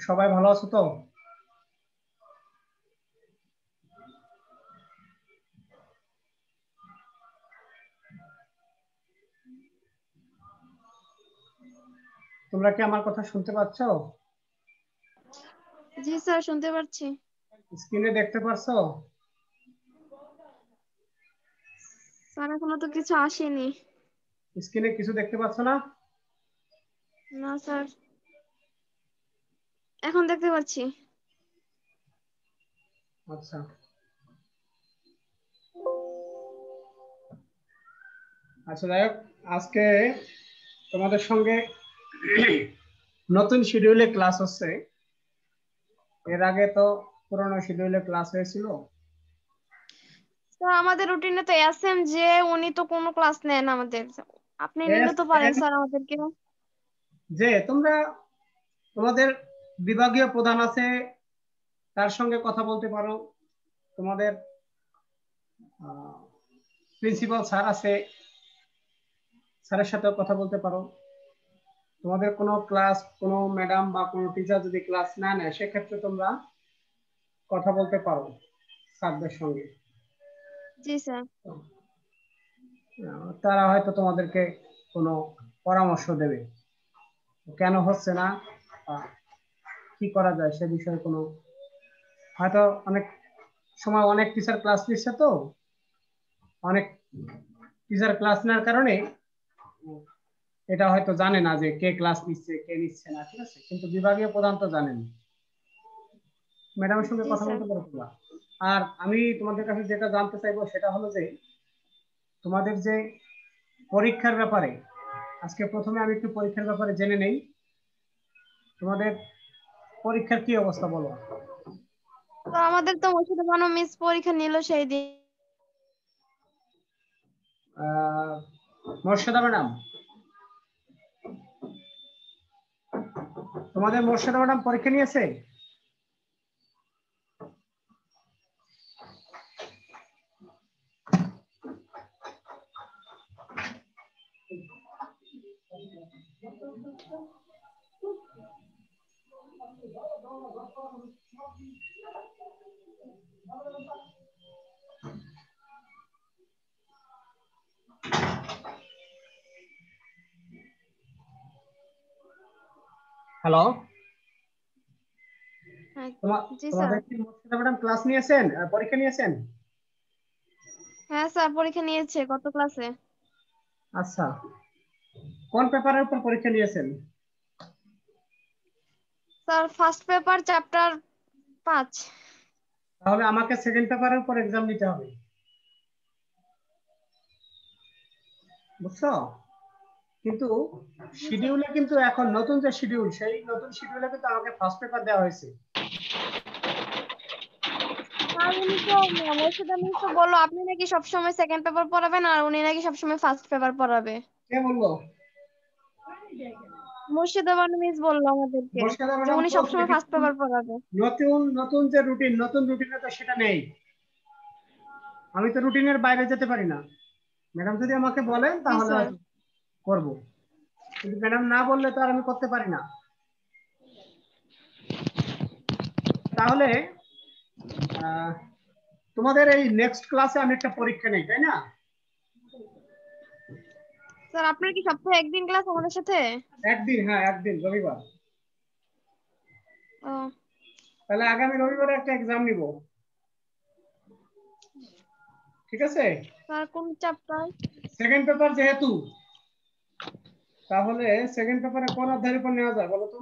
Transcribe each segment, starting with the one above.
সবাই ভালো আছো তো? তোমরা কি আমার কথা শুনতে পাচ্ছ? জি স্যার, শুনতে পাচ্ছি। স্ক্রিনে দেখতে পারছো? স্যার এখনো তো কিছু আসেনি। স্ক্রিনে কিছু দেখতে পাচ্ছ না? না স্যার, এখন দেখতে পাচ্ছি। আচ্ছা, আচ্ছা, যাই হোক, আজকে তোমাদের সঙ্গে নতুন শিডিউলে ক্লাস হচ্ছে। এর আগে তো পুরোনো শিডিউলে ক্লাস হয়েছিল। স্যার আমাদের রুটিনে তো এসএম যে উনি তো কোনো ক্লাস নেন আমাদের। আপনি নিলে তো পারেন স্যার আমাদেরকে। যে তোমরা তোমাদের বিভাগীয় প্রধান আছে, তার সঙ্গে কথা বলতে পারো। তোমাদের প্রিন্সিপাল স্যার আছে, স্যারের সাথেও কথা বলতে পারো। তোমাদের কোনো ক্লাস, কোনো ম্যাডাম বা কোনো টিচার যদি ক্লাস না নেয়, সেক্ষেত্রে তোমরা কথা বলতে পারো স্যারদের সঙ্গে। জি স্যার। তারা হয়তো তোমাদেরকে কোনো পরামর্শ দেবে, কেন হচ্ছে না বা কি করা যায় সে বিষয়ে। কোনো হয়তো অনেক সময় অনেক টিচার ক্লাস নিচ্ছে, তো অনেক টিচার ক্লাস নেওয়ার কারণে এটা হয়তো জানে না যে কে ক্লাস নিচ্ছে কে নিচ্ছে না, ঠিক আছে, কিন্তু বিভাগীয় প্রধান তো জানেন। ম্যাডামের সঙ্গে জি কথা স্যার। বলতে পারো তোমরা। আর আমি তোমাদের কাছে যেটা জানতে চাইবো সেটা হলো যে তোমাদের যে পরীক্ষার ব্যাপারে, আজকে প্রথমে আমি একটু পরীক্ষার ব্যাপারে জেনে নেই। তোমাদের পরীক্ষার কি অবস্থা বলো? তো আমাদের তো মুর্শিদা বানু মিস পরীক্ষা নিল সেই দিন। আহ মোর্শেদা ম্যাডাম, তোমাদের মোর্শেদা ম্যাডাম পরীক্ষা নিয়েছে? হ্যালো, হ্যাঁ। জি স্যার। তোমাদের কি মোর্শেদা ম্যাডাম ক্লাস নিয়েছেন, পরীক্ষা নিয়েছেন? হ্যাঁ স্যার, পরীক্ষা নিয়েছে কত ক্লাসে। আচ্ছা, কোন পেপারের উপর পরীক্ষা নিয়েছেন? Sir first paper chapter 5। তাহলে আমাকে সেকেন্ড পেপারের উপর এক্সাম দিতে হবে, বুঝছো? কিন্তু জি স্যার। শিডিউলে কিন্তু এখন নতুন যে শিডিউল, সেই নতুন শিডিউলে কিন্তু আমাকে ফার্স্ট পেপার দেওয়া হয়েছে। স্যার উনি তো মুর্শিদা মিস তো বললো আপনি নাকি সবসময় সেকেন্ড পেপার পড়াবেন আর উনি নাকি সবসময় ফার্স্ট পেপার পড়াবে। কে বললো? মুর্শিদা বানু মিস বললো আমাদেরকে মোর্শেদা যে ম্যাডাম উনি তো সবসময় ফার্স্ট কিন্তু পেপার পড়াবে। নতুন নতুন যে রুটিন, নতুন রুটিনে তো সেটা নেই। আমি তো রুটিনের বাইরে যেতে পারি না। ম্যাডাম যদি আমাকে বলেন জি তাহলে স্যার। হয়তো করবো, কিন্তু ম্যাডাম না বললে তো আর আমি করতে পারি না। তাহলে আহ, তোমাদের এই নেক্সট ক্লাসে আমি একটা পরীক্ষা নেই, তাই না? স্যার আপনার কি সপ্তাহে একদিন ক্লাস আমাদের সাথে? একদিন, হ্যাঁ, একদিন রবিবার। ও। তাহলে আগামী রবিবারে একটা এক্সাম নিব, ঠিক আছে? স্যার কোন চ্যাপ্টার? সেকেন্ড পেপার যেহেতু, তাহলে সেকেন্ড পেপারে কোন অধ্যায়ের উপর নেওয়া যায় বলো তো?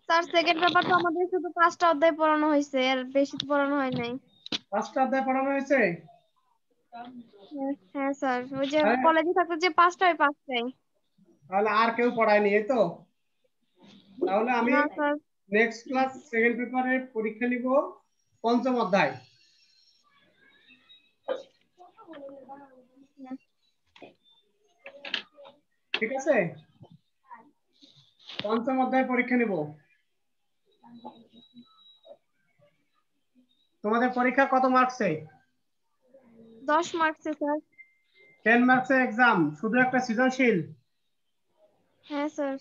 স্যার সেকেন্ড পেপার তো আমাদের শুধু 5টা অধ্যায় পড়ানো হয়েছে, এর বেশি তো পড়ানো হয় নাই। 5টা অধ্যায় পড়ানো হয়েছে? হ্যাঁ হ্যাঁ স্যার, ওই যে তাহলে কলেজে থাকতো যে 5টা, ওই 5টাই। তাহলে আর কেউ পড়ায়নি, এই তো? তাহলে আমি না স্যার। নেক্সট ক্লাস সেকেন্ড পেপারের পরীক্ষা নিব পঞ্চম অধ্যায়, ঠিক আছে? পঞ্চম অধ্যায় পরীক্ষা নিব। তোমাদের পরীক্ষা কত মার্কসে? 10 মার্কসে স্যার। 10 মার্কসের এক্সাম, শুধু একটা সৃজনশীল? হ্যাঁ স্যার।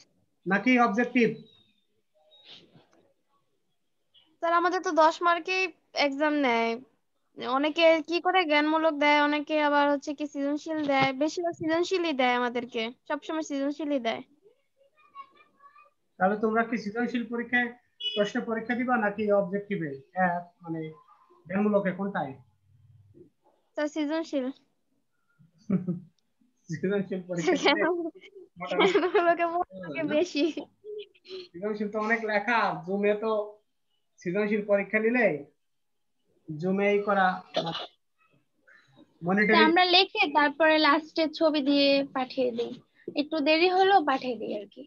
নাকি অবজেক্টিভ? স্যার আমাদের তো 10 মার্কেই এক্সাম নেয়। অনেকে কি করে জ্ঞানমূলক দেয়, অনেকে আবার হচ্ছে কি সৃজনশীল দেয়, বেশিরভাগ সৃজনশীলই দেয় আমাদেরকে, সবসময় সৃজনশীলই দেয়। তাহলে তোমরা কি সৃজনশীল পরীক্ষায় প্রশ্ন পরীক্ষা দিবা নাকি অবজেক্টিভে, মানে জ্ঞানমূলকে, কোনটায়? স্যার সৃজনশীল। সৃজনশীল স্যার পরীক্ষা দিলে মোটামুটি জ্ঞানমূলকে থাকে না? বেশি। সৃজনশীল তো অনেক লেখা, জুমে তো সৃজনশীল পরীক্ষা নিলে জুমেই করা, তা মনিটরিং। আমরা লিখে তারপরে লাস্টে ছবি দিয়ে পাঠিয়ে দিই, একটু দেরি হলেও পাঠিয়ে দিই আর কি।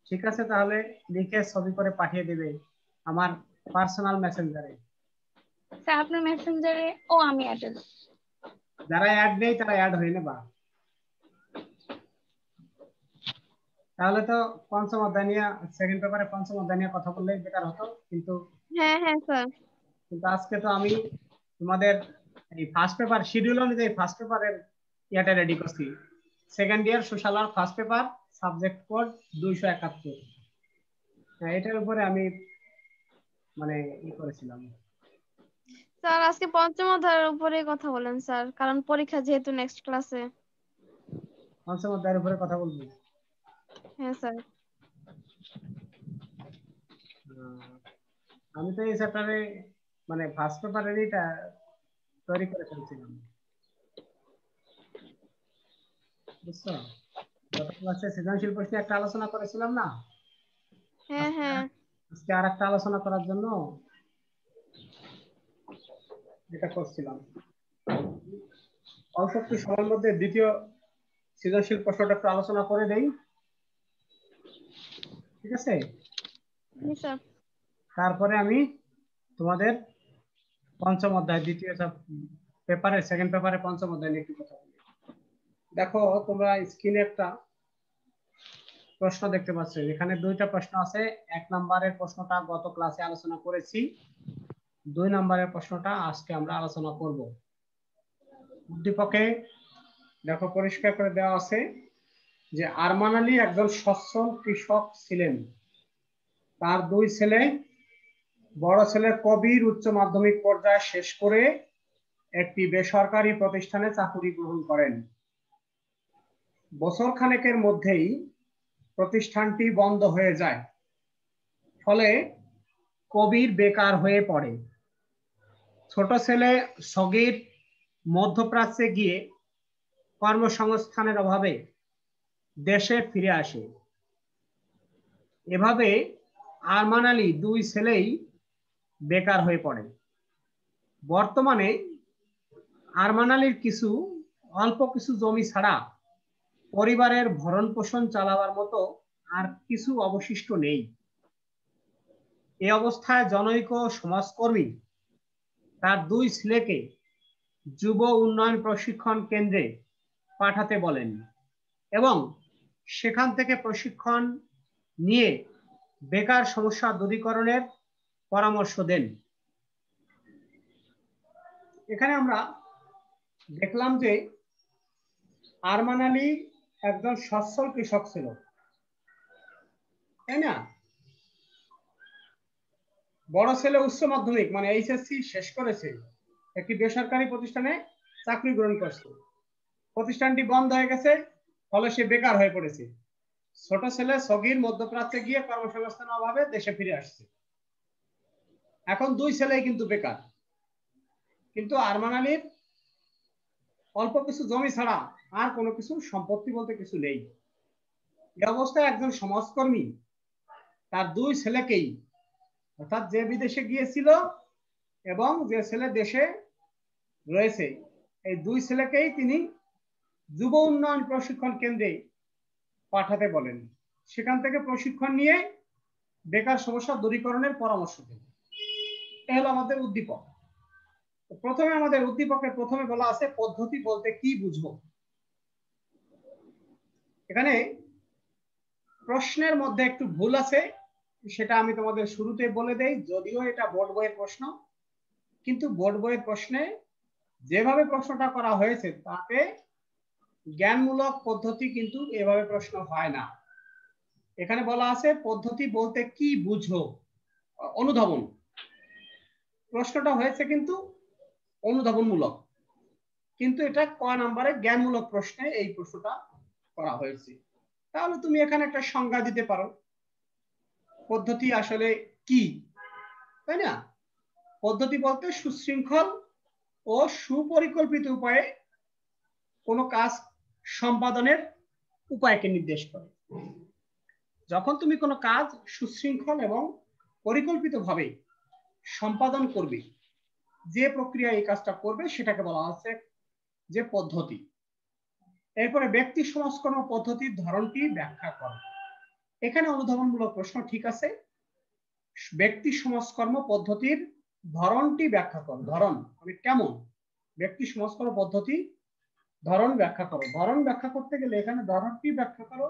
ঠিক আছে, তাহলে লিখে ছবি করে পাঠিয়ে দিবে আমার পার্সোনাল মেসেঞ্জারে। স্যার আপনার মেসেঞ্জারে আমি অ্যাড্রেস। যারা অ্যাড নেই তারা অ্যাড হয়ে নেবা। তাহলে তো পঞ্চম অধ্যায় নিয়ে, সেকেন্ড পেপারে পঞ্চম অধ্যায় নিয়ে কথা বললেই বেটার হতো, কিন্তু হ্যাঁ হ্যাঁ স্যার। কিন্তু আজকে তো আমি তোমাদের এই ফার্স্ট পেপার শিডিউল অনুযায়ী ফার্স্ট পেপারের ইয়াটা রেডি করছি। Second year social work first paper, subject code 271। এটার উপরে আমি মানে করেছিলাম। স্যার আজকে পঞ্চম অধ্যায়ের উপরে কথা বলেন স্যার, কারণ পরীক্ষা যেহেতু নেক্সট ক্লাসে। পঞ্চম অধ্যায়ের উপরে কথা বলবো। হ্যাঁ স্যার। আমি তো এই চ্যাপ্টারে মানে ফার্স্ট পেপারের এটা তৈরি করে ফেলছিলাম, বুঝছো? গত ক্লাসে সৃজনশীল প্রশ্নে একটা আলোচনা করেছিলাম না, হ্যাঁ আজকে হ্যাঁ। আজকে আর একটা আলোচনা করার জন্য এটা করছিলাম। অল্প একটু সময়ের মধ্যে দ্বিতীয় সৃজনশীল প্রশ্নটা একটু আলোচনা করে দেই, ঠিক আছে? জি স্যার। তারপরে আমি তোমাদের পঞ্চম অধ্যায় দ্বিতীয় পেপারের সেকেন্ড পেপারে পঞ্চম অধ্যায় নিয়ে একটু কথা বলি। দেখো তোমরা স্ক্রিনে একটা প্রশ্ন দেখতে পাচ্ছ, এখানে দুইটা প্রশ্ন আছে। 1 নম্বরের প্রশ্নটা গত ক্লাসে আলোচনা করেছি, 2 নম্বরের প্রশ্নটা আজকে আমরা আলোচনা করব। উদ্দীপকে দেখো পরিষ্কার করে দেওয়া আছে যে আরমান আলী একজন সচ্ছল কৃষক ছিলেন। তার 2 ছেলে, বড় ছেলে কবির উচ্চ মাধ্যমিক পর্যায়ে শেষ করে একটি বেসরকারি প্রতিষ্ঠানে চাকুরি গ্রহণ করেন। বছর খানেকের মধ্যেই প্রতিষ্ঠানটি বন্ধ হয়ে যায়, ফলে কবির বেকার হয়ে পড়ে। ছোট ছেলে সগীর মধ্যপ্রাচ্যে গিয়ে কর্মসংস্থানের অভাবে দেশে ফিরে আসে। এভাবে আরমান আলী 2 ছেলেই বেকার হয়ে পড়ে। বর্তমানে আরমান আলীর অল্প কিছু জমি ছাড়া পরিবারের ভরণ পোষণ চালাবার মতো আর কিছু অবশিষ্ট নেই। এই অবস্থায় জনৈক সমাজকর্মী তার 2 ছেলেকে যুব উন্নয়ন প্রশিক্ষণ কেন্দ্রে পাঠাতে বলেন এবং সেখান থেকে প্রশিক্ষণ নিয়ে বেকার সমস্যা দূরীকরণের পরামর্শ দেন। এখানে আমরা দেখলাম যে আরমান আলী একজন সচ্ছল কৃষক ছিল, তাই না? বড় ছেলে উচ্চ মাধ্যমিক মানে এইচএসসি শেষ করেছে, একটি বেসরকারি প্রতিষ্ঠানে চাকরি গ্রহণ করছে। প্রতিষ্ঠানটি বন্ধ হয়ে গেছে, ফলে সে বেকার হয়ে পড়েছে। ছোট ছেলে সগীর মধ্যপ্রাচ্যে গিয়ে কর্মসংস্থানের অভাবে দেশে ফিরে আসছে। এখন 2 ছেলেই কিন্তু বেকার, কিন্তু আরমান আলীর অল্প কিছু জমি ছাড়া আর কোনো কিছু সম্পত্তি বলতে কিছু নেই। এই অবস্থায় একজন সমাজকর্মী তার 2 ছেলেকেই, অর্থাৎ যে বিদেশে গিয়েছিল এবং যে ছেলে দেশে রয়েছে, এই 2 ছেলেকেই তিনি যুব উন্নয়ন প্রশিক্ষণ কেন্দ্রে পাঠাতে বলেন। সেখান থেকে প্রশিক্ষণ নিয়ে বেকার সমস্যা দূরীকরণের পরামর্শ দেন। এ হলো আমাদের উদ্দীপক। প্রথমে আমাদের উদ্দীপকের প্রথমে বলা আছে পদ্ধতি বলতে কি বুঝবো। এখানে প্রশ্নের মধ্যে একটু ভুল আছে, সেটা আমি তোমাদের শুরুতে বলে দেই। যদিও এটা বোর্ড বইয়ের প্রশ্ন, কিন্তু বোর্ড বইয়ের প্রশ্নে যেভাবে প্রশ্নটা করা হয়েছে তাতে জ্ঞানমূলক পদ্ধতি কিন্তু এভাবে প্রশ্ন হয় না। এখানে বলা আছে পদ্ধতি বলতে কি বুঝো, অনুধাবন। প্রশ্নটা হয়েছে কিন্তু অনুধাবনমূলক, কিন্তু এটা ক নম্বরে জ্ঞানমূলক প্রশ্নে এই প্রশ্নটা করা হয়েছে। তাহলে তুমি এখানে একটা সংজ্ঞা দিতে পারো পদ্ধতি আসলে কি, তাই না? পদ্ধতি বলতে সুশৃঙ্খল ও সুপরিকল্পিত উপায়ে কোনো কাজ সম্পাদনের উপায়কে নির্দেশ করে। যখন তুমি কোনো কাজ সুশৃঙ্খল এবং পরিকল্পিতভাবে সম্পাদন করবে, যে প্রক্রিয়া এই কাজটা করবে সেটাকে বলা হচ্ছে যে পদ্ধতি। এরপরে ব্যক্তি সমাজকর্ম পদ্ধতির ধরনটি ব্যাখ্যা করো। এখানে অনুধাবনমূলক প্রশ্ন, ঠিক আছে। ব্যক্তি সমাজকর্ম পদ্ধতির ধরনটি ব্যাখ্যা করো। ধরন মানে কেমন? ব্যক্তি সমাজকর্ম পদ্ধতি ধরন ব্যাখ্যা করো। ধরন ব্যাখ্যা করতে গেলে এখানে ধরনটি ব্যাখ্যা করো।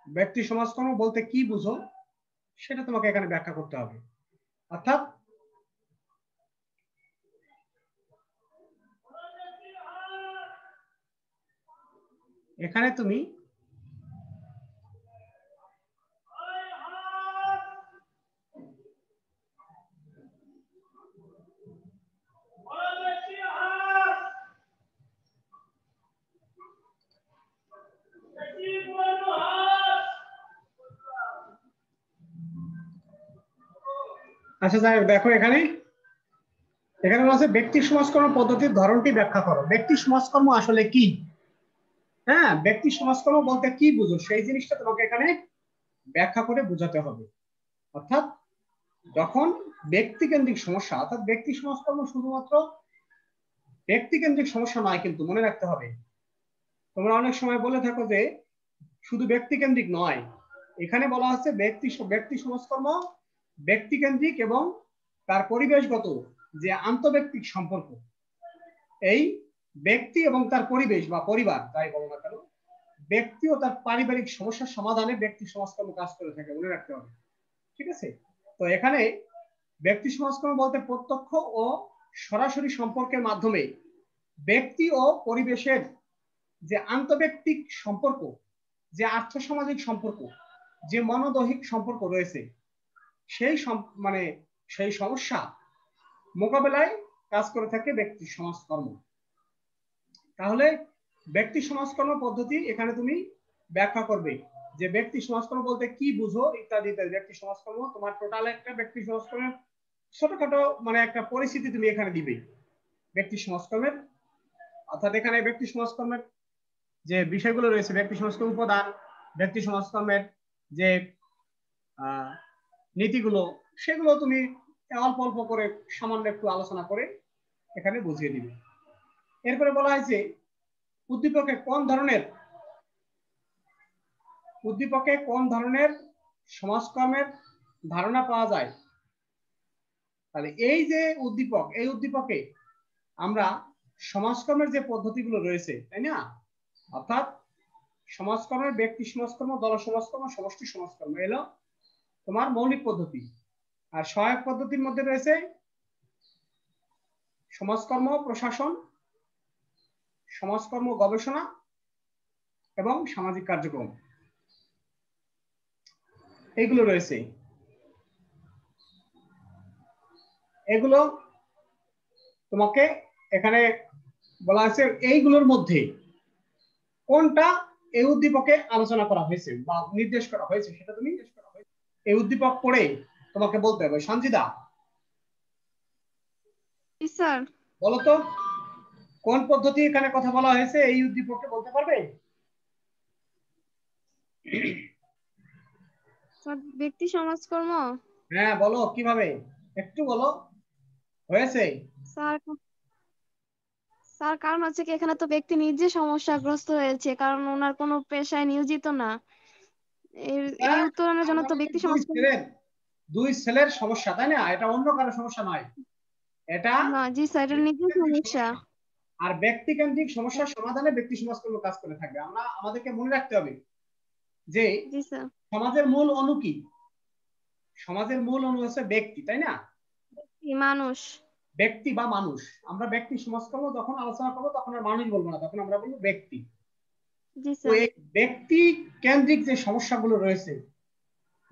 ব্যক্তি সমাজকর্ম বলতে কি বুঝো সেটা তোমাকে এখানে ব্যাখ্যা করতে হবে। অর্থাৎ এখানে তুমি আচ্ছা যাই হোক, দেখো এখানে বলা আছে ব্যক্তি সমাজকর্ম পদ্ধতির ধরনটি ব্যাখ্যা করো। ব্যক্তি সমাজকর্ম আসলে কি? হ্যাঁ, ব্যক্তি সমাজকর্ম বলতে কি বুঝো সেই জিনিসটা তোমাকে এখানে ব্যাখ্যা করে বোঝাতে হবে। অর্থাৎ যখন ব্যক্তিকেন্দ্রিক সমস্যা, অর্থাৎ ব্যক্তি সমাজকর্ম শুধুমাত্র ব্যক্তিকেন্দ্রিক সমস্যা নয়, কিন্তু মনে রাখতে হবে। তোমরা অনেক সময় বলে থাকো যে শুধু ব্যক্তিকেন্দ্রিক নয়, এখানে বলা হচ্ছে ব্যক্তি সমাজকর্ম ব্যক্তিকেন্দ্রিক এবং তার পরিবেশগত যে আন্তঃব্যক্তিক সম্পর্ক, এই ব্যক্তি এবং তার পরিবেশ বা পরিবার যাই বলো না কেন, ব্যক্তি ও তার পারিবারিক সমস্যার সমাধানে ব্যক্তি সমাজকর্ম কাজ করে থাকে, মনে রাখতে হবে। ঠিক আছে? তো এখানে ব্যক্তি সমাজকর্ম বলতে প্রত্যক্ষ ও সরাসরি সম্পর্কের মাধ্যমে ব্যক্তি ও পরিবেশের যে আন্তঃব্যক্তিক সম্পর্ক, যে আর্থসামাজিক সম্পর্ক, যে মনোদৈহিক সম্পর্ক রয়েছে, সেই সেই সমস্যা মোকাবেলায় কাজ করে থাকে ব্যক্তি সমাজকর্ম। তাহলে ব্যক্তি সমাজকর্ম পদ্ধতি এখানে তুমি ব্যাখ্যা করবে যে ব্যক্তি সমাজকর্ম বলতে কি বুঝো ইত্যাদি ইত্যাদি। ব্যক্তি সমাজকর্ম তোমার টোটাল একটা ব্যক্তি সমাজকর্মের ছোটখাটো একটা পরিস্থিতি তুমি এখানে দিবে ব্যক্তি সমাজকর্মের। অর্থাৎ এখানে ব্যক্তি সমাজকর্মের যে বিষয়গুলো রয়েছে, ব্যক্তি সমাজকর্ম উপাদান, ব্যক্তি সমাজকর্মের যে নীতিগুলো, সেগুলো তুমি অল্প অল্প করে সামান্য একটু আলোচনা করে এখানে বুঝিয়ে দিবে। এরপরে বলা হয়েছে উদ্দীপকে কোন ধরনের সমাজকর্মের ধারণা পাওয়া যায়। তাহলে এই যে উদ্দীপক, এই উদ্দীপকে আমরা সমাজকর্মের যে পদ্ধতিগুলো রয়েছে, তাই না? অর্থাৎ সমাজকর্মের ব্যক্তি সমাজকর্ম, দল সমাজকর্ম, সমষ্টি সমাজকর্ম এলো তোমার মৌলিক পদ্ধতি। আর সহায়ক পদ্ধতির মধ্যে রয়েছে সমাজকর্ম প্রশাসন, সমাজকর্ম গবেষণা এবং সামাজিক কার্যক্রম, এগুলো রয়েছে। এগুলো তোমাকে এখানে বলা হয়েছে এইগুলোর মধ্যে কোনটা এই উদ্দীপকে আলোচনা করা হয়েছে বা নির্দেশ করা হয়েছে সেটা তুমি এই উদ্দীপক পড়ে তোমাকে বলতে হবে। সঞ্জিদা স্যার বলতো কোন পদ্ধতি এখানে কথা বলা হয়েছে এই উদ্দীপকে, বলতে পারবে? ব্যক্তি সমাজকর্ম। হ্যাঁ বলো কিভাবে, একটু বলো। হয়েছে স্যার স্যার কারণ হচ্ছে কি এখানে তো ব্যক্তি নিজে সমস্যাগ্রস্ত হয়েছে, কারণ ওনার কোনো পেশায় নিয়োজিত না। এই উত্তরণের জন্য তো ব্যক্তি সমাজকর্ম। দুই ছেলের সমস্যা, তাই না? এটা অন্য কারো সমস্যা নয়, এটা না জি স্যার, এটা নিজের সমস্যা। আর ব্যক্তিকেন্দ্রিক সমস্যার সমাধানে ব্যক্তি সমাজকর্ম কাজ করে থাকবে। আমাদেরকে মনে রাখতে হবে যে জি স্যার। সমাজের মূল অণু কি? সমাজের মূল অণু হচ্ছে ব্যক্তি, তাই না? মানুষ। ব্যক্তি বা মানুষ। আমরা ব্যক্তি সমাজকর্ম যখন আলোচনা করবো তখন আর মানুষ বলবো না, তখন আমরা বলবো ব্যক্তি। জি তো স্যার। এই ব্যক্তি কেন্দ্রিক যে সমস্যাগুলো রয়েছে,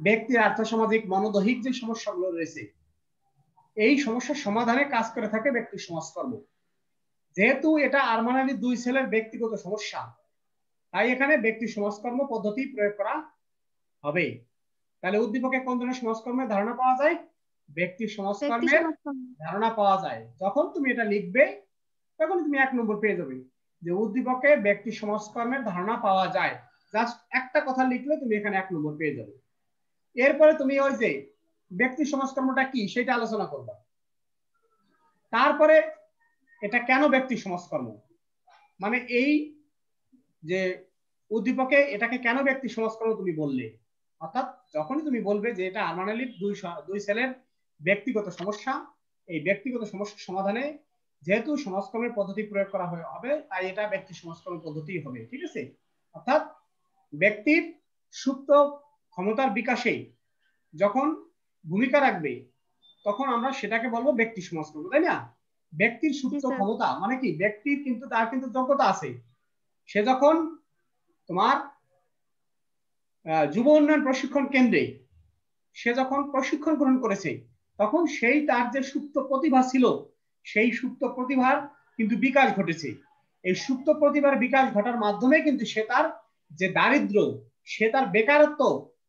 ব্যক্তির আর্থসামাজিক মনোদৈহিক যে সমস্যাগুলো রয়েছে, এই সমস্যার সমাধানে কাজ করে থাকে ব্যক্তি সমাজকর্ম। যেহেতু এটা আরমানালি দুই ছেলের ব্যক্তিগত সমস্যা, তাই এখানে ব্যক্তি সমাজকর্ম পদ্ধতি প্রয়োগ করা হবে। তাহলে উদ্দীপকে কোন ধরনের সমাজকর্মের ধারণা পাওয়া যায়? ব্যক্তি ব্যক্তি সমাজকর্মের সমাজকর্ম। ধারণা পাওয়া যায়। যখন তুমি এটা লিখবে তখন তুমি 1 নম্বর পেয়ে যাবে, যে উদ্দীপকে ব্যক্তি সমাজকর্মের ধারণা পাওয়া যায়। জাস্ট একটা কথা লিখলে তুমি এখানে 1 নম্বর পেয়ে যাবে। এরপরে তুমি ওই যে ব্যক্তি সমাজকর্মটা কি সেটা আলোচনা করবে। তারপরে এটা কেন ব্যক্তি সমাজকর্ম, মানে এই যে উদ্দীপকে এটাকে কেন ব্যক্তি সমাজকর্ম তুমি বললে, অর্থাৎ যখনই তুমি বলবে যে এটা আরমানালির দুই ছেলের ব্যক্তিগত সমস্যা, এই ব্যক্তিগত সমস্যা সমাধানে যেহেতু সমাজকর্মের পদ্ধতি প্রয়োগ করা হবে, তাই এটা ব্যক্তি সমাজকর্ম পদ্ধতি হবে। ঠিক আছে? অর্থাৎ ব্যক্তির সুপ্ত ক্ষমতার বিকাশে যখন ভূমিকা রাখবে, তখন আমরা সেটাকে বলবো ব্যক্তি সমাজকর্ম, তাই না? ব্যক্তির জি সুপ্ত স্যার। ক্ষমতা মানে কি, ব্যক্তির কিন্তু তার কিন্তু যোগ্যতা আছে। সে যখন তোমার যুব উন্নয়ন প্রশিক্ষণ কেন্দ্রে সে যখন প্রশিক্ষণ গ্রহণ করেছে, তখন সেই তার যে সুপ্ত প্রতিভা ছিল, সেই সুপ্ত প্রতিভার কিন্তু বিকাশ ঘটেছে। এই সুপ্ত প্রতিভার বিকাশ ঘটার মাধ্যমে কিন্তু সে তার যে দারিদ্র, সে তার বেকারত্ব,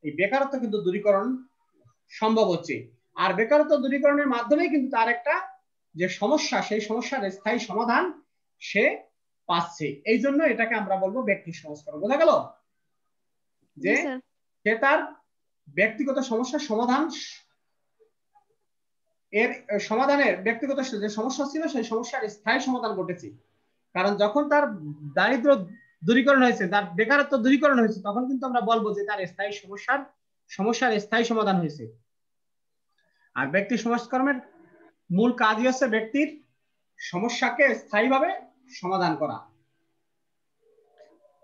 এই বেকারত্ব কিন্তু দূরীকরণ সম্ভব হচ্ছে। আর বেকারত্ব দূরীকরণের মাধ্যমে কিন্তু তার একটা যে সমস্যা, সেই সমস্যার স্থায়ী সমাধান সে পাচ্ছে। এই জন্য এটাকে আমরা বলবো ব্যক্তি সংস্করণ। বোঝা গেল যে জি স্যার। সে তার ব্যক্তিগত সমস্যার সমাধান, এর সমাধানের ব্যক্তিগত যে সমস্যা ছিল সেই সমস্যার স্থায়ী সমাধান ঘটেছে। কারণ যখন তার দারিদ্র দূরীকরণ হয়েছে, তার বেকারত্ব দূরীকরণ হয়েছে, তখন কিন্তু আমরা বলবো যে তার স্থায়ী সমস্যার স্থায়ী সমাধান হয়েছে। আর ব্যক্তি সমাজকর্মের মূল কাজই হচ্ছে ব্যক্তির সমস্যাকে স্থায়ীভাবে সমাধান করা।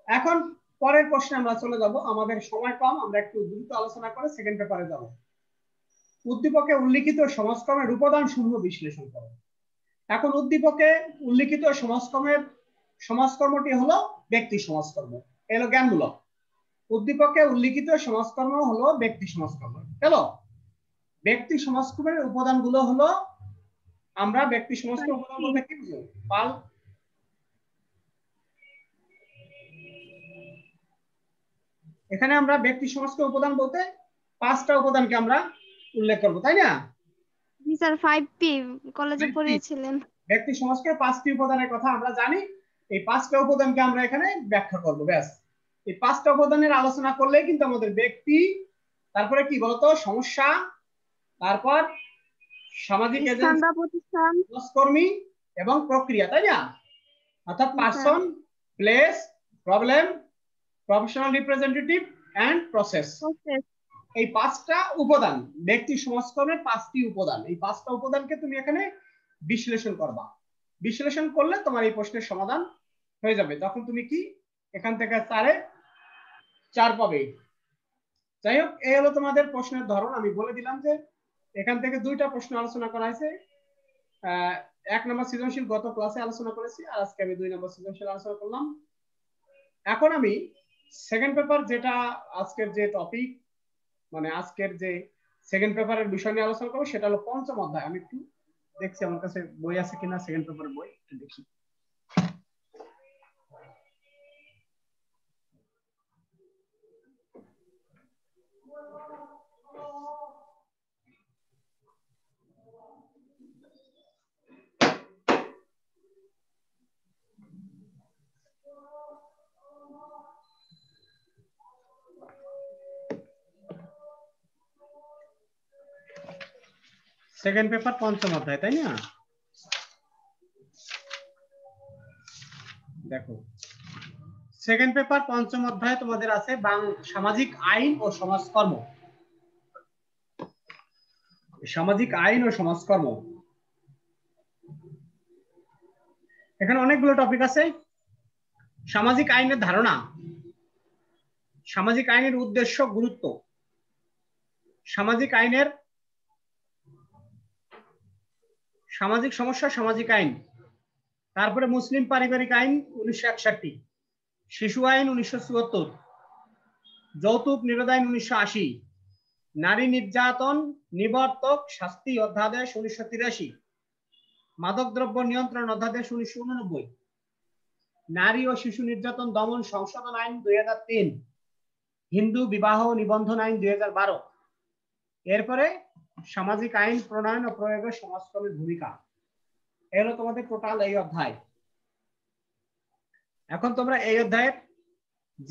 এখন পরের প্রশ্নে আমরা চলে যাব, আমাদের সময় কম, আমরা একটু দ্রুত আলোচনা করে সেকেন্ড পেপারে যাব। উদ্দীপকে উল্লিখিত সমাজকর্মের উপাদান সমূহ বিশ্লেষণ করো। এখন উদ্দীপকে উল্লিখিত সমাজকর্মটি হলো ব্যক্তি সমাজকর্ম, এলো জ্ঞানমূলক। উদ্দীপকে উল্লিখিত সমাজকর্ম হলো ব্যক্তি সমাজকর্ম। গেল, ব্যক্তি সমাজকর্মের উপাদানগুলো হলো, আমরা ব্যক্তি সমাজকর্ম উপাদান বলতে কি বুঝো? পাল, এখানে আমরা ব্যক্তি সমাজকর্ম উপাদান বলতে 5টা উপাদানকে আমরা উল্লেখ করব, তাই না? জি স্যার, 5P কলেজে 5টি পড়িয়েছিলেন। ব্যক্তি সমাজকে 5টি উপাদানের কথা আমরা জানি। এই 5টা উপাদানকে আমরা এখানে ব্যাখ্যা করব, ব্যাস। এই 5টা উপাদানের আলোচনা করলেই কিন্তু আমাদের ব্যক্তি, তারপরে কি বলতো সমস্যা, তারপর সামাজিক স্থান এজেন্সি, বা প্রতিষ্ঠান। সমাজকর্মী এবং প্রক্রিয়া, তাই না? অর্থাৎ জি sir. Person, place, problem, professional representative and process. Process. এই 5টা উপাদান ব্যক্তি সমাজকর্মের 5টি উপাদান। এই 5টা উপাদানকে তুমি এখানে বিশ্লেষণ করবা। বিশ্লেষণ করলে তোমার এই প্রশ্নের সমাধান হয়ে যাবে। তখন তুমি কি এখান থেকে 4 পাবে। যাই হোক, এই হলো তোমাদের প্রশ্নের ধরন। আমি বলে দিলাম যে এখান থেকে 2টা প্রশ্ন আলোচনা করা হয়েছে। 1 নম্বর সৃজনশীল গত ক্লাসে আলোচনা করেছি, আর আজকে আমি 2 নম্বর সৃজনশীল আলোচনা করলাম। এখন আমি সেকেন্ড পেপার, যেটা আজকের যে টপিক, মানে আজকের যে সেকেন্ড পেপারের বিষয় নিয়ে আলোচনা করবো, সেটা হলো 5ম অধ্যায়। আমি একটু দেখছি আমার কাছে বই আছে কিনা, সেকেন্ড পেপারের বই একটু দেখি। সেকেন্ড পেপার 5ম অধ্যায়, তাই না? দেখো, সেকেন্ড পেপার 5ম অধ্যায় তোমাদের আছে সামাজিক আইন ও সমাজকর্ম। সামাজিক আইন ও সমাজকর্ম, এখানে অনেকগুলো টপিক আছে। সামাজিক আইনের ধারণা, সামাজিক আইনের উদ্দেশ্য, গুরুত্ব, সামাজিক আইনের সামাজিক সমস্যা, সামাজিক আইন, তারপরে মুসলিম পারিবারিক আইন 1961, শিশু আইন 1974, যৌতুক নিরোধ আইন 1980, নারী নির্যাতন নিবর্তক শাস্তি অধ্যাদেশ 1983, মাদকদ্রব্য নিয়ন্ত্রণ অধ্যাদেশ 1989, নারী ও শিশু নির্যাতন দমন সংশোধন আইন 2003, হিন্দু বিবাহ নিবন্ধন আইন 2012। এরপরে সামাজিক আইন প্রণয়ন ও প্রয়োগে সমাজকর্মের ভূমিকা। এগুলো তোমাদের টোটাল এই অধ্যায়। এখন তোমরা এই অধ্যায়ের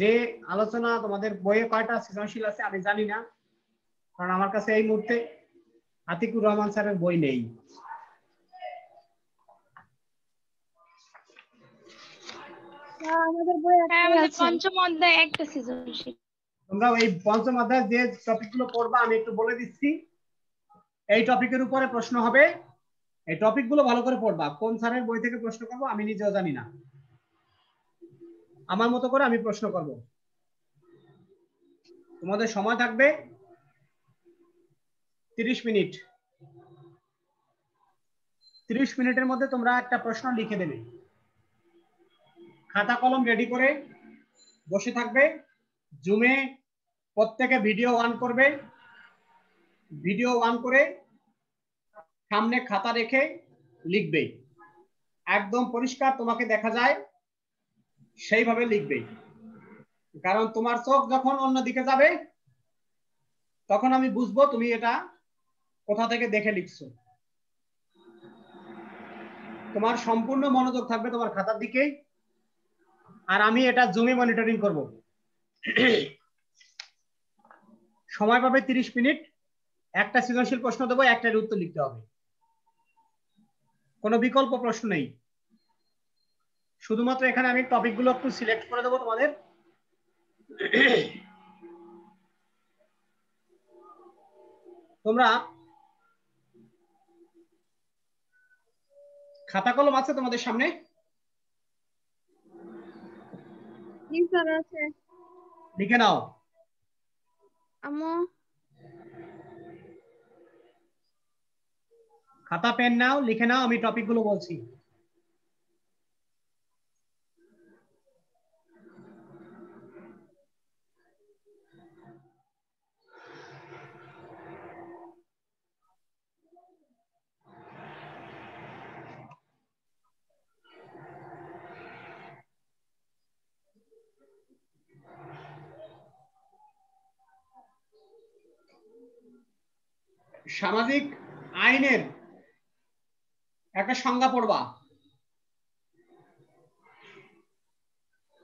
যে আলোচনা তোমাদের বইয়ে কয়টা সৃজনশীল আছে আমি জানি না, কারণ আমার কাছে এই মুহূর্তে আতিকুর রহমান স্যারের বই নেই। আমাদের বই আমাদের পঞ্চম অধ্যায় একটা সৃজনশীল। তোমরা এই পঞ্চম অধ্যায় যে টপিকগুলো পড়বা আমি একটু বলে দিচ্ছি। এই টপিকের উপরে প্রশ্ন হবে, এই টপিকগুলো ভালো করে পড়বা। কোন স্যারের বই থেকে প্রশ্ন করবো আমি নিজেও জানি না, আমার মতো করে আমি প্রশ্ন করব। তোমাদের সময় থাকবে 30 মিনিট। 30 মিনিটের মধ্যে তোমরা একটা প্রশ্ন লিখে দেবে। খাতা কলম রেডি করে বসে থাকবে। জুমে প্রত্যেকে ভিডিও অন করবে। ভিডিও অন করে সামনে খাতা রেখে লিখবে, একদম পরিষ্কার তোমাকে দেখা যায় সেইভাবে লিখবে। কারণ তোমার চোখ যখন অন্যদিকে যাবে তখন আমি বুঝবো তুমি এটা কোথা থেকে দেখে লিখছো। তোমার সম্পূর্ণ মনোযোগ থাকবে তোমার খাতার দিকেই, আর আমি এটা জুমে মনিটরিং করব। সময় পাবে 30 মিনিট। একটা সৃজনশীল প্রশ্ন দেবো, একটার উত্তর লিখতে হবে, কোনো বিকল্প প্রশ্ন নেই। শুধুমাত্র এখানে আমি টপিকগুলো একটু সিলেক্ট করে দেবো তোমাদের। তোমরা খাতা কলম আছে তোমাদের সামনে? লিখে নাও। খাতা পেন নাও, লিখে নাও, আমি টপিকগুলো বলছি। সামাজিক আইনের একটা সংজ্ঞা পড়বা।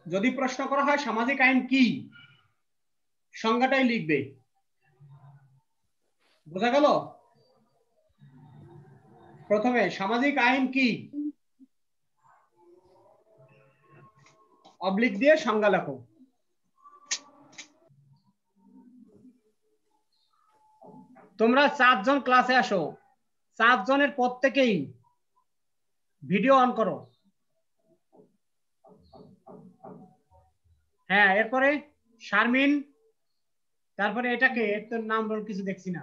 যদি প্রশ্ন করা হয় সামাজিক আইন কি, সংজ্ঞাটাই লিখবে। বোঝা গেল? প্রথমে সামাজিক আইন কি, অবলিক দিয়ে সংজ্ঞা লেখো। তোমরা 4 জন ক্লাসে আসো, 4 জনের প্রত্যেকেই ভিডিও অন করো। হ্যাঁ, এরপরে শারমিন, তারপরে এটাকে তোর নাম বল, কিছু দেখছি না।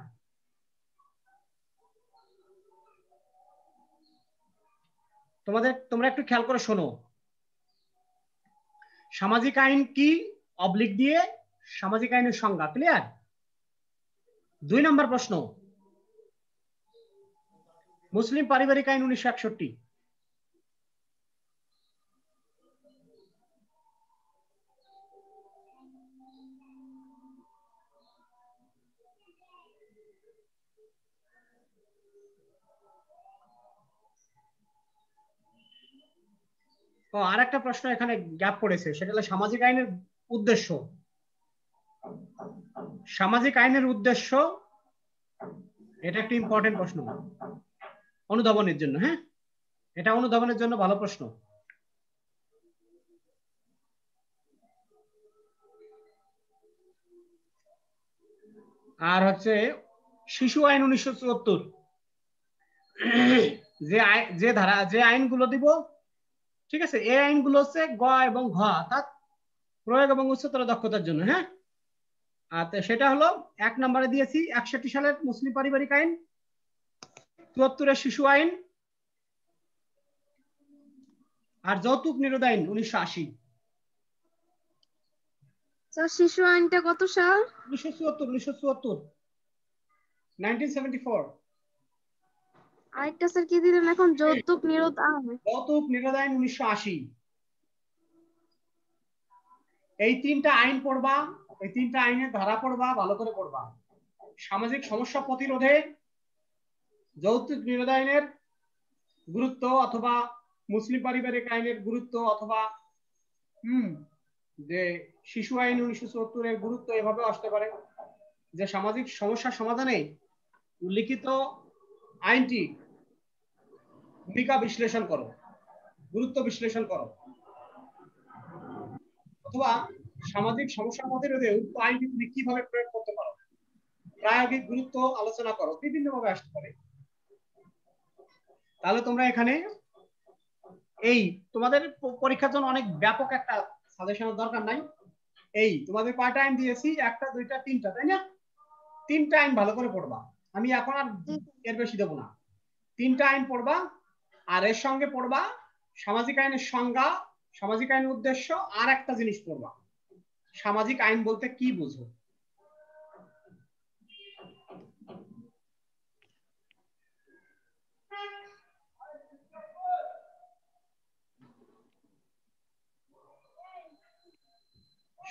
তোমরা একটু খেয়াল করে শোনো। সামাজিক আইন কি, অবলিক দিয়ে সামাজিক আইনের সংজ্ঞা। ক্লিয়ার? 2 নম্বর প্রশ্ন, মুসলিম পারিবারিক আইন 1961। আর একটা প্রশ্ন এখানে গ্যাপ পড়েছে, সেটা হলো সামাজিক আইনের উদ্দেশ্য। সামাজিক আইনের উদ্দেশ্য, এটা একটা ইম্পর্টেন্ট প্রশ্ন অনুধাবনের জন্য। হ্যাঁ, এটা অনুধাবনের জন্য ভালো প্রশ্ন। আর হচ্ছে শিশু আইন 1974, যে আইনগুলো দিব, ঠিক আছে, এই আইনগুলো হচ্ছে গ এবং ঘ, অর্থাৎ প্রয়োগ এবং উচ্চতর দক্ষতার জন্য। হ্যাঁ, আর সেটা হলো 1 নম্বরে দিয়েছি 61 সালের মুসলিম পারিবারিক আইন, 74 শিশু আইন, আর যৌতুক নিরোধ আইন 1980। স্যার শিশু আইনটা কত সাল? 1974 1974। আরেকটা স্যার কি দিলেন এখন, যৌতুক নিরোধ আইন। যৌতুক নিরোধ আইন 1980। এই তিনটা আইন পড়বা, এই তিনটা আইনের ধারা পড়বা, ভালো করে পড়বা। সামাজিক সমস্যা প্রতিরোধে যৌতুক নিরোধ আইনের গুরুত্ব, অথবা মুসলিম পারিবারিক আইনের গুরুত্ব, অথবা যে শিশু আইন 1974 এর গুরুত্ব এভাবে আসতে পারে যে সামাজিক সমস্যা সমাধানে উল্লিখিত আইনটি ভূমিকা বিশ্লেষণ করো, গুরুত্ব বিশ্লেষণ করো, অথবা সামাজিক সমস্যা প্রতিরোধে উক্ত আইনটি তুমি কিভাবে প্রয়োগ করতে পারো, প্রায়োগিক গুরুত্ব আলোচনা করো, বিভিন্ন ভাবে আসতে পারে। তাহলে তোমরা এখানে এই তোমাদের পরীক্ষার জন্য অনেক ব্যাপক একটা সাজেশনের দরকার নাই। এই তোমাদের কয়টা আইন দিয়েছি, একটা দুইটা তিনটা, তাই না? তিনটা আইন ভালো করে পড়বা, আমি এখন আর এর বেশি দেবো না। তিনটা আইন পড়বা, আর এর সঙ্গে পড়বা সামাজিক আইনের সংজ্ঞা, সামাজিক আইনের উদ্দেশ্য, আর একটা জিনিস পড়বা, সামাজিক আইন বলতে কি বুঝো।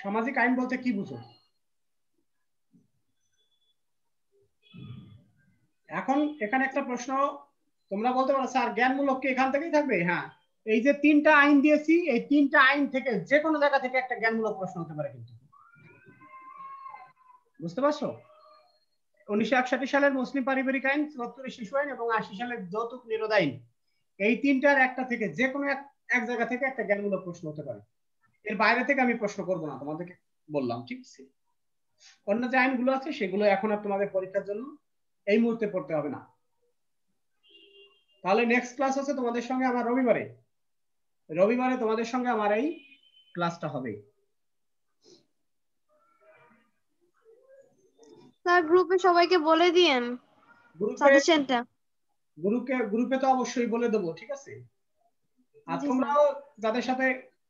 সামাজিক আইন বলতে কি বুঝো? এখন এখানে একটা প্রশ্ন তোমরা বলতে পারো, স্যার জ্ঞানমূলক কি এখান থেকেই থাকবে? হ্যাঁ, এই যে তিনটা আইন দিয়েছি, এই তিনটা আইন থেকে যে কোনো জায়গা থেকে একটা জ্ঞানমূলক প্রশ্ন হতে পারে, কিন্তু বুঝতে পারছো? 1961 সালের মুসলিম পারিবারিক আইন, 74 শিশু আইন এবং 80 সালের যৌতুক নিরোধ আইন, এই তিনটার একটা থেকে যে কোনো এক জায়গা থেকে একটা জ্ঞানমূলক প্রশ্ন হতে পারে। এর বাইরে থেকে আমি প্রশ্ন করবো না, তোমাদেরকে বললাম, ঠিক আছে? অন্য যে আইনগুলো আছে সেগুলো এখন আর তোমাদের পরীক্ষার জন্য এই মুহূর্তে পড়তে হবে না। তাহলে নেক্সট ক্লাস আছে তোমাদের সঙ্গে আমার রবিবারে। রবিবারে তোমাদের সঙ্গে আমার এই ক্লাসটা হবে। স্যার গ্রুপে সবাইকে বলে দিয়েন সাজেশনটা। গ্রুপে তো অবশ্যই বলে দেবো, ঠিক আছে? আর জি স্যার। তোমরাও যাদের সাথে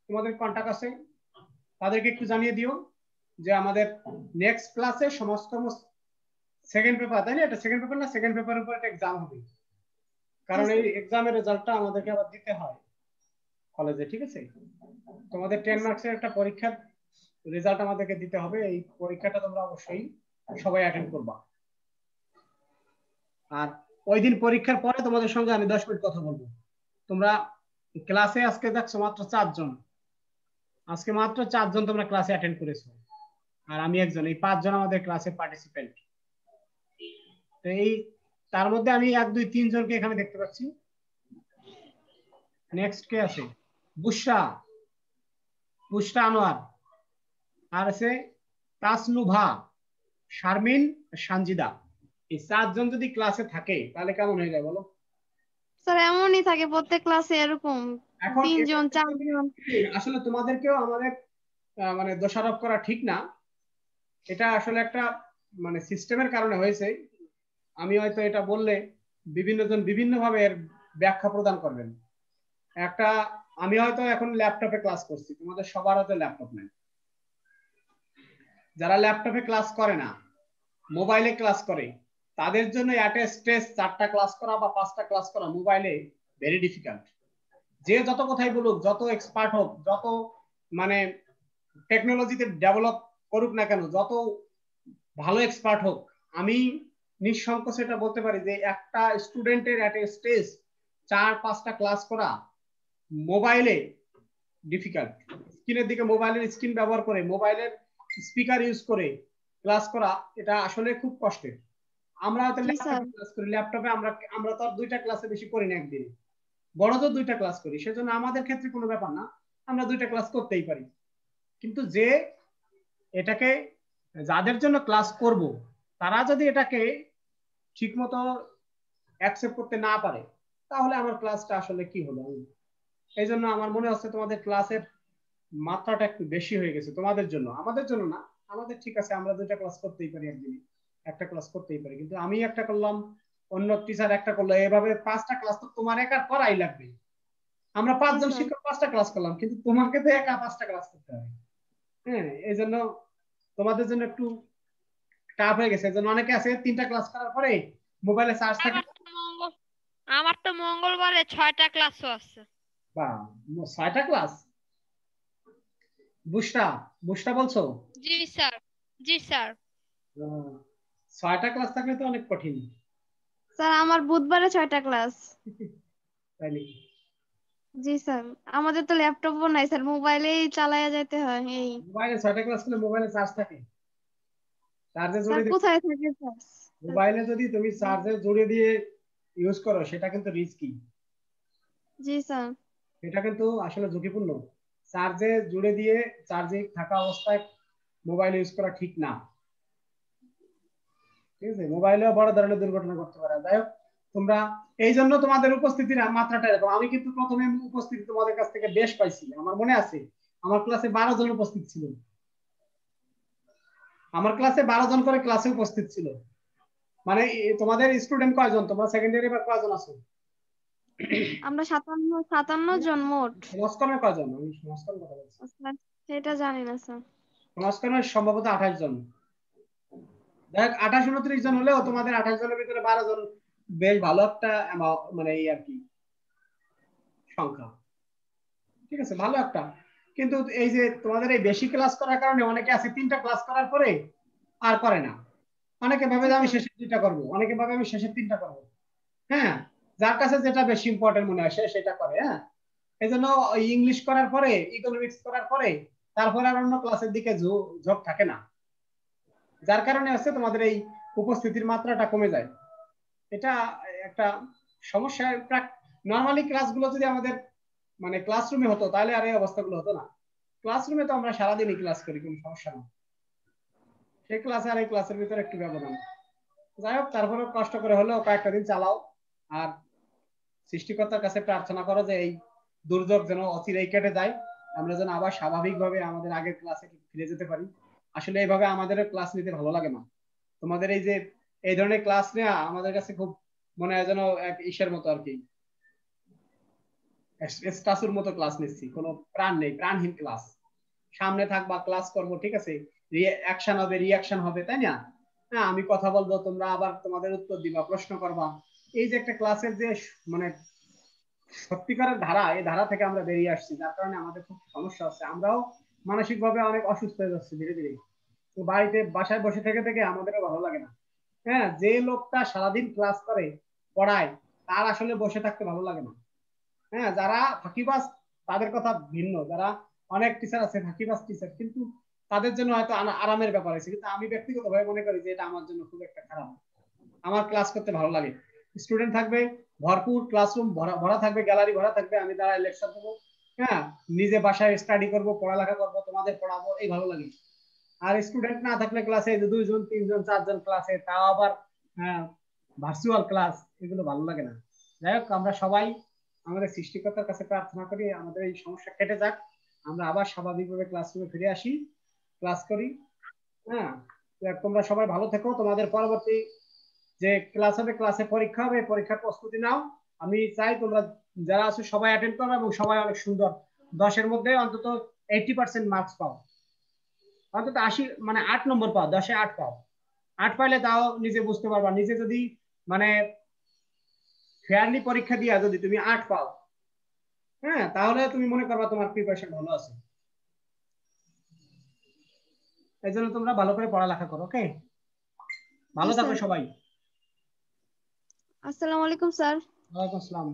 তোমাদের কন্টাক্ট আছে তাদেরকে একটু জানিয়ে দিও যে আমাদের নেক্সট ক্লাসে সমস্ত সেকেন্ড পেপার, তাই না? এটা সেকেন্ড পেপার না, সেকেন্ড পেপারের উপর একটা এক্সাম হবে, কারণ এই এক্সামের রেজাল্টটা আমাদেরকে আবার দিতে হয় কলেজে, ঠিক আছে? তোমাদের 10 মার্কসের একটা পরীক্ষার রেজাল্ট আমাদেরকে দিতে হবে। এই পরীক্ষাটা তোমরা অবশ্যই সবাই অ্যাটেন্ড করবা। আর ওই দিন পরীক্ষার পরে তোমাদের সঙ্গে আমি 10 মিনিট কথা বলবো। তোমরা ক্লাসে আজকে দেখছো মাত্র 4 জন, আজকে মাত্র 4 জন তোমরা ক্লাসে অ্যাটেন্ড করেছো, আর আমি একজন, এই 5 জন আমাদের ক্লাসে পার্টিসিপেন্ট। তো এই তার মধ্যে আমি 1 2 3 জনকে এখানে দেখতে পাচ্ছি। নেক্সট কে আছে? বুশরা, বুশরা আনোয়ার, আর আছে তাসনুভা, শারমিন, সানজিদা। এই 4 জন যদি ক্লাসে থাকে তাহলে কেমন হয়ে যায় বলো? স্যার এমনই থাকে প্রত্যেক ক্লাসে এরকম, এখন 3 জন 4 জন। আসলে তোমাদেরকেও আমাদের মানে দোষারোপ করা ঠিক না, এটা আসলে একটা মানে সিস্টেমের কারণে হয়েছে। আমি হয়তো এটা বললে বিভিন্ন জন বিভিন্ন ভাবে এর ব্যাখ্যা প্রদান করবেন। একটা আমি হয়তো এখন ল্যাপটপে ক্লাস করছি, তোমাদের সবার হয়তো ল্যাপটপ নেই। যারা ল্যাপটপে ক্লাস করে না, মোবাইলে ক্লাস করে, তাদের জন্য অ্যাট এ স্ট্রেস 4টা ক্লাস করা বা 5টা ক্লাস করা মোবাইলে ভেরি ডিফিকাল্ট। যে যত কথাই বলুক, যত এক্সপার্ট হোক, যত মানে টেকনোলজিতে ডেভেলপ করুক না কেন, যত ভালো এক্সপার্ট হোক, আমি নিঃসংকোচে এটা বলতে পারি যে একটা স্টুডেন্টের অ্যাট এ স্টেজ 4-5টা ক্লাস করা মোবাইলে ডিফিকাল্ট। স্ক্রিনের দিকে মোবাইলের স্ক্রিন ব্যবহার করে, মোবাইলের স্পিকার ইউজ করে ক্লাস করা, এটা আসলে খুব কষ্টের। আমরা হয়তো ল্যাপটপে ক্লাস করি, ল্যাপটপে আমরা তো আর 2টা ক্লাসে বেশি করি না একদিনে, বড় তো 2টা ক্লাস করি, সেজন্য আমাদের ক্ষেত্রে কোনো ব্যাপার না, আমরা 2টা ক্লাস করতেই পারি। কিন্তু যে এটাকে যাদের জন্য ক্লাস করব, তারা যদি এটাকে ঠিকমতো অ্যাকসেপ্ট করতে না পারে, তাহলে আমার ক্লাসটা আসলে কি হলো? এই জন্য আমার মনে হচ্ছে তোমাদের ক্লাসের মাত্রাটা একটু বেশি হয়ে গেছে তোমাদের জন্য, আমাদের জন্য না। আমাদের ঠিক আছে, আমরা 2টা ক্লাস করতেই পারি একদিনে, একটা ক্লাস করতেই পারি, কিন্তু আমি একটা করলাম, অন্য টিচার একটা করলো, এভাবে 5টা ক্লাস তো তোমার একার করাই লাগবে। আমরা 5 জন শিক্ষক 5টা ক্লাস করলাম, কিন্তু তোমাকে তো একা 5টা ক্লাস করতে হবে। হ্যাঁ, এই জন্য তোমাদের জন্য একটু টাফ হয়ে গেছে। এই জন্য অনেকে আছে 3টা ক্লাস করার পরে মোবাইলে চার্জ থাকে। আমার তো মঙ্গলবারে 6টা ক্লাসও আছে। বা 6টা ক্লাস? বুসরা বুসরা বলছো? জি স্যার, জি স্যার। 6টা ক্লাস থাকলে তো অনেক কঠিন। স্যার আমার বুধবারে 6টা ক্লাস। তাই নাকি? জি স্যার, আমাদের তো ল্যাপটপও নাই স্যার, মোবাইলেই চালায়া যেতে হয় এই। মোবাইলে 6টা ক্লাস করলে মোবাইলে চার্জ থাকে? চার্জে স্যার জুড়ে কোথায় থাকে স্যার? মোবাইলে যদি তুমি চার্জে জুড়ে দিয়ে ইউজ করো সেটা কিন্তু রিস্কি। জি স্যার। এটা কিন্তু আসলে ঝুঁকিপূর্ণ। চার্জে জুড়ে দিয়ে চার্জে থাকা অবস্থায় মোবাইল ইউজ করা ঠিক না। ঠিক আছে, মোবাইলেও বড় ধরনের দুর্ঘটনা ঘটতে পারে। যাই হোক, তোমরা এই জন্য তোমাদের উপস্থিতির মাত্রাটা এরকম। আমি কিন্তু প্রথমে উপস্থিতি তোমাদের কাছ থেকে বেশ পাইছি, আমার মনে আছে। আমার ক্লাসে 12 জন উপস্থিত ছিল। আমার ক্লাসে 12 জন করে ক্লাসে উপস্থিত ছিল। মানে তোমাদের স্টুডেন্ট কয়জন? তোমরা সেকেন্ড ইয়ারে বা কয়জন আছো? আমরা 57 জন মোট। সমাজকর্মে কয়জন? আমি সমাজকর্মের কথা বলছি। স্যার সেটা জানি না স্যার। সমাজকর্মে সম্ভবত 28 জন। দেখ, 28 29 জন হলেও তোমাদের 28 জনের ভিতরে 12 জন বেশ ভালো একটা মানে এই আর কি সংখ্যা। ঠিক আছে, ভালো একটা। কিন্তু এই যে তোমাদের এই বেশি ক্লাস করার কারণে অনেকে আছে 3টা ক্লাস করার পরে আর করে না। অনেকে ভাবে জি যে আমি স্যার। শেষের 2টা করবো, অনেকে ভাবে আমি শেষের 3টা করবো। হ্যাঁ, যার কাছে যেটা বেশি ইম্পর্টেন্ট মনে হয় সে সেটা করে। হ্যাঁ, এই জন্য ইংলিশ করার পরে, ইকোনমিক্স করার পরে তারপরে আর অন্য ক্লাসের দিকে ঝোঁক থাকে না। যার কারণে আছে তোমাদের এই উপস্থিতির মাত্রাটা কমে যায়। এটা একটা সমস্যা। নর্মালি ক্লাসগুলো যদি আমাদের মানে ক্লাসরুমে হতো তাহলে আর এই অবস্থাগুলো হতো না। ক্লাসরুমে তো আমরা সারাদিনই ক্লাস করি, কোনো সমস্যা না। সেই ক্লাস আর এই ক্লাসের ভিতরে একটু ব্যবধান। যাই হোক, তারপরে কষ্ট করে হলেও কয়েকটা দিন চালাও। আর সৃষ্টিকর্তার কাছে প্রার্থনা করো যে এই দুর্যোগ যেন অচিরেই কেটে যায়, আমরা যেন আবার স্বাভাবিকভাবে আমাদের আগের ক্লাসে ফিরে যেতে পারি। আসলে এইভাবে আমাদের ক্লাস নিতে ভালো লাগে না। তোমাদের এই যে এই ধরনের ক্লাস নেওয়া আমাদের কাছে খুব মনে হয় যেন এক ইসের মতো আর কি, স্ট্যাচুর মতো ক্লাস নিচ্ছি, কোনো প্রাণ নেই, প্রাণহীন ক্লাস। সামনে থাকবা, ক্লাস করব, ঠিক আছে, অ্যাকশন হবে, রিয়াকশন হবে, তাই না? হ্যাঁ, আমি কথা বলবো, তোমরা আবার তোমাদের উত্তর দিবা, প্রশ্ন করবা। এই যে একটা ক্লাসের যে মানে সত্যিকারের ধারা, এই ধারা থেকে আমরা বেরিয়ে আসছি, যার কারণে আমাদের খুব সমস্যা হচ্ছে। আমরাও মানসিক ভাবে অনেক অসুস্থ হয়ে যাচ্ছি ধীরে ধীরে। তো বাড়িতে বাসায় বসে থেকে থেকে আমাদেরও ভালো লাগে না। হ্যাঁ, যে লোকটা সারাদিন ক্লাস করে পড়ায় তার আসলে বসে থাকতে ভালো লাগে না। হ্যাঁ, যারা ফাঁকিবাজ তাদের কথা ভিন্ন। যারা অনেক টিচার আছে ফাঁকিবাজ টিচার, কিন্তু তাদের জন্য হয়তো আরামের ব্যাপার আছে, কিন্তু আমি ব্যক্তিগতভাবে মনে করি যে এটা আমার জন্য খুব একটা খারাপ। আমার ক্লাস করতে ভালো লাগে, স্টুডেন্ট থাকবে ভরপুর, ক্লাসরুম ভরা ভরা থাকবে, গ্যালারি ভরা থাকবে, আমি দাঁড়ায় লেকচার দেবো। হ্যাঁ, নিজে বাসায় স্টাডি করব, পড়ালেখা করবো, তোমাদের পড়াবো, এই ভালো লাগে। আর স্টুডেন্ট না থাকলে ক্লাসে 2 জন 3 জন 4 জন ক্লাসে, তাও আবার হ্যাঁ ভার্চুয়াল ক্লাস, এগুলো ভালো লাগে না। যাই হোক, আমরা সবাই আমাদের সৃষ্টিকর্তার কাছে প্রার্থনা করি আমাদের এই সমস্যা কেটে যাক, আমরা আবার স্বাভাবিকভাবে ক্লাসরুমে ফিরে আসি, ক্লাস করি। হ্যাঁ, তোমরা সবাই ভালো থেকো। তোমাদের পরবর্তী যে ক্লাস হবে, ক্লাসে পরীক্ষা হবে, পরীক্ষার প্রস্তুতি নাও। আমি চাই তোমরা যারা আছো সবাই অ্যাটেন্ড করো এবং সবাই অনেক সুন্দর 10-এর মধ্যে অন্তত 80% মার্কস পাও, অন্তত 80 মানে 8 নম্বর পাও, 10-এ 8 পাও। 8 পাইলে তাও নিজে বুঝতে পারবা, নিজে যদি মানে ফেয়ারলি পরীক্ষা দিয়া যদি তুমি 8 পাও, হ্যাঁ, তাহলে তুমি মনে করবা তোমার প্রিপারেশন ভালো আছে। এই জন্য তোমরা ভালো করে পড়ালেখা করো। ওকে, জি ভালো থাকো স্যার। সবাই। আসসালামু আলাইকুম স্যার। ওয়ালাইকুম আসসালাম।